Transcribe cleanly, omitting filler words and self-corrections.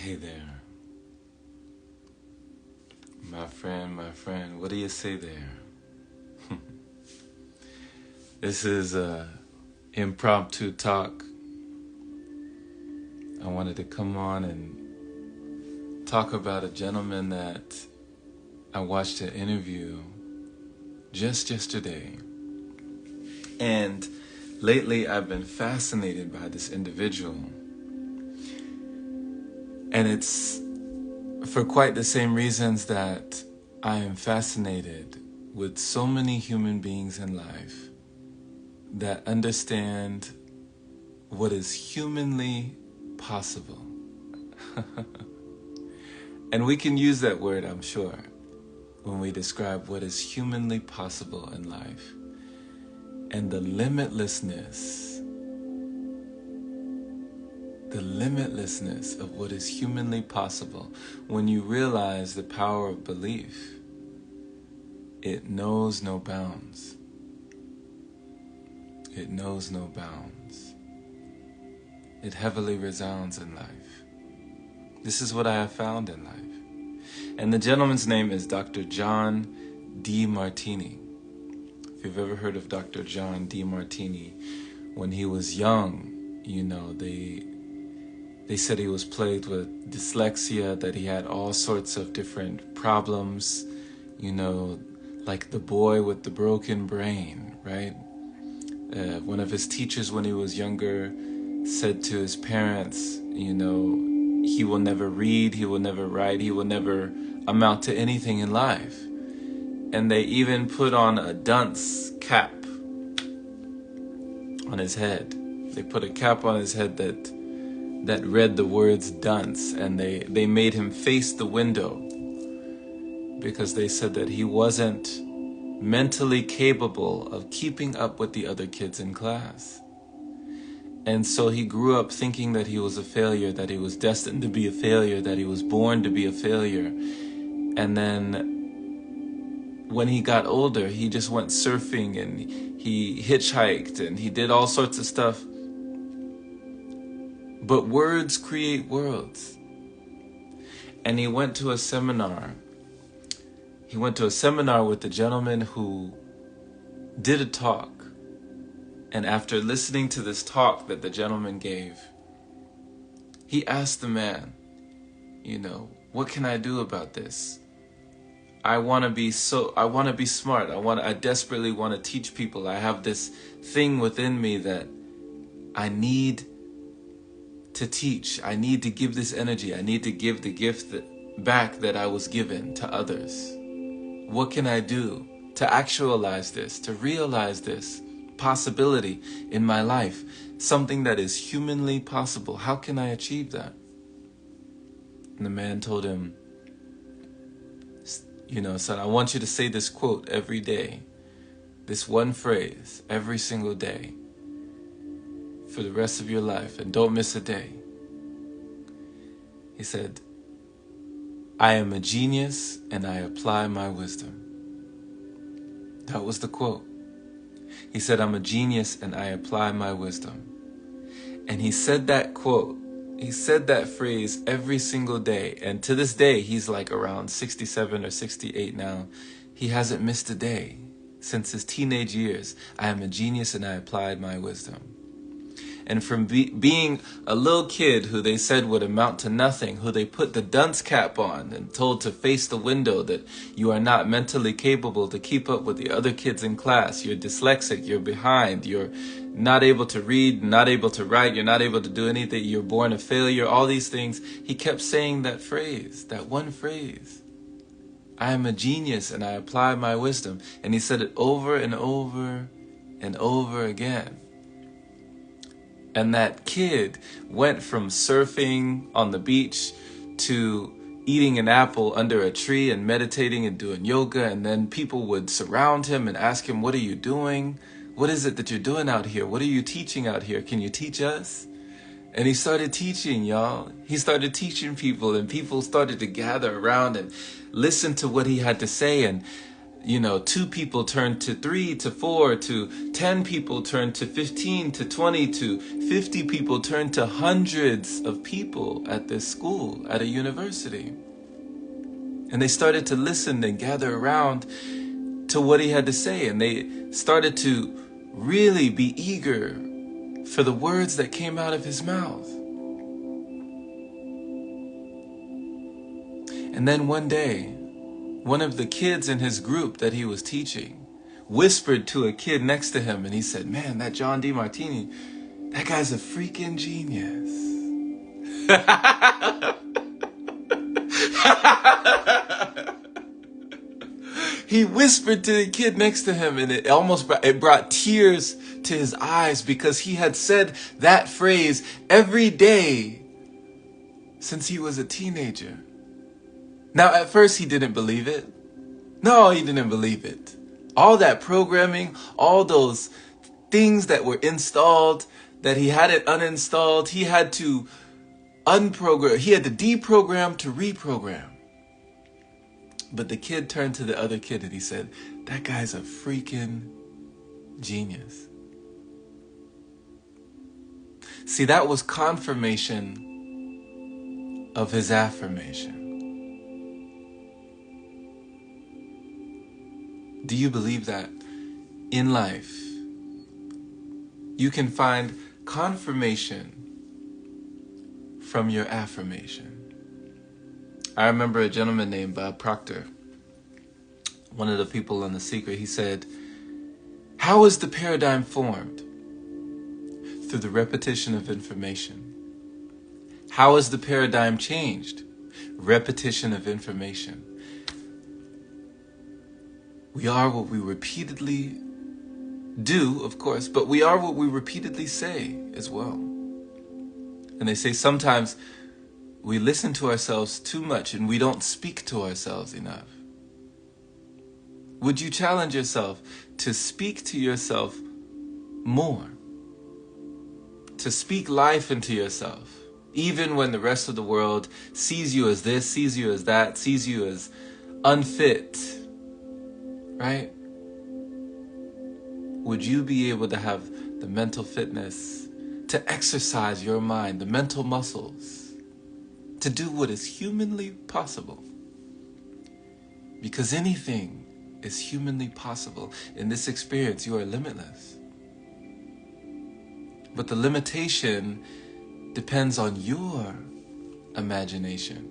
Hey there, my friend, what do you say there? This is a impromptu talk. I wanted to come on and talk about a gentleman that I watched an interview just yesterday. And lately I've been fascinated by this individual. And it's for quite the same reasons that I am fascinated with so many human beings in life that understand what is humanly possible. And we can use that word, I'm sure, when we describe what is humanly possible in life and the limitlessness of what is humanly possible. When you realize the power of belief, it knows no bounds. It knows no bounds. It heavily resounds in life. This is what I have found in life. And the gentleman's name is Dr. John Demartini. If you've ever heard of Dr. John Demartini, when he was young, they said he was plagued with dyslexia, that he had all sorts of different problems, like the boy with the broken brain, right? One of his teachers when he was younger said to his parents, he will never read, he will never write, he will never amount to anything in life. And they even put on a dunce cap on his head. They put a cap on his head that read the words dunce, and they made him face the window because they said that he wasn't mentally capable of keeping up with the other kids in class. And so he grew up thinking that he was a failure, that he was destined to be a failure, that he was born to be a failure. And then when he got older, he just went surfing and he hitchhiked and he did all sorts of stuff. But words create worlds. And he went to a seminar. He went to a seminar with a gentleman who did a talk. And after listening to this talk that the gentleman gave, he asked the man, what can I do about this? I want to be smart. I desperately want to teach people. I have this thing within me that I need to teach. I need to give this energy. I need to give the gift back that I was given to others. What can I do to actualize this, to realize this possibility in my life? Something that is humanly possible. How can I achieve that? And the man told him, son, I want you to say this quote every day. This one phrase every single day for the rest of your life, and don't miss a day. He said, I am a genius and I apply my wisdom. That was the quote. He said, I'm a genius and I apply my wisdom. And he said that quote, he said that phrase every single day. And to this day, he's like around 67 or 68 now. He hasn't missed a day since his teenage years. I am a genius and I applied my wisdom. And from being a little kid who they said would amount to nothing, who they put the dunce cap on and told to face the window, that you are not mentally capable to keep up with the other kids in class, you're dyslexic, you're behind, you're not able to read, not able to write, you're not able to do anything, you're born a failure, all these things. He kept saying that phrase, that one phrase. I am a genius and I apply my wisdom. And he said it over and over and over again. And that kid went from surfing on the beach to eating an apple under a tree and meditating and doing yoga. And then people would surround him and ask him, what are you doing? What is it that you're doing out here? What are you teaching out here? Can you teach us? And he started teaching, y'all. He started teaching people, and people started to gather around and listen to what he had to say. And 2 people turned to 3 to 4 to 10 people turned to 15 to 20 to 50 people turned to hundreds of people at this school, at a university. And they started to listen and gather around to what he had to say. And they started to really be eager for the words that came out of his mouth. And then one day, one of the kids in his group that he was teaching whispered to a kid next to him, and he said, "Man, that John Demartini, that guy's a freaking genius." He whispered to the kid next to him, and it brought tears to his eyes, because he had said that phrase every day since he was a teenager. Now, at first, he didn't believe it. No, he didn't believe it. All that programming, all those things that were installed, that he hadn't uninstalled, he had to unprogram. He had to deprogram to reprogram. But the kid turned to the other kid and he said, "That guy's a freaking genius." See, that was confirmation of his affirmation. Do you believe that in life you can find confirmation from your affirmation? I remember a gentleman named Bob Proctor, one of the people on The Secret. He said, "How is the paradigm formed? Through the repetition of information. How is the paradigm changed? Repetition of information. We are what we repeatedly do, of course, but we are what we repeatedly say as well." And they say sometimes we listen to ourselves too much and we don't speak to ourselves enough. Would you challenge yourself to speak to yourself more? To speak life into yourself, even when the rest of the world sees you as this, sees you as that, sees you as unfit, right? Would you be able to have the mental fitness to exercise your mind, the mental muscles, to do what is humanly possible? Because anything is humanly possible. In this experience, you are limitless. But the limitation depends on your imagination.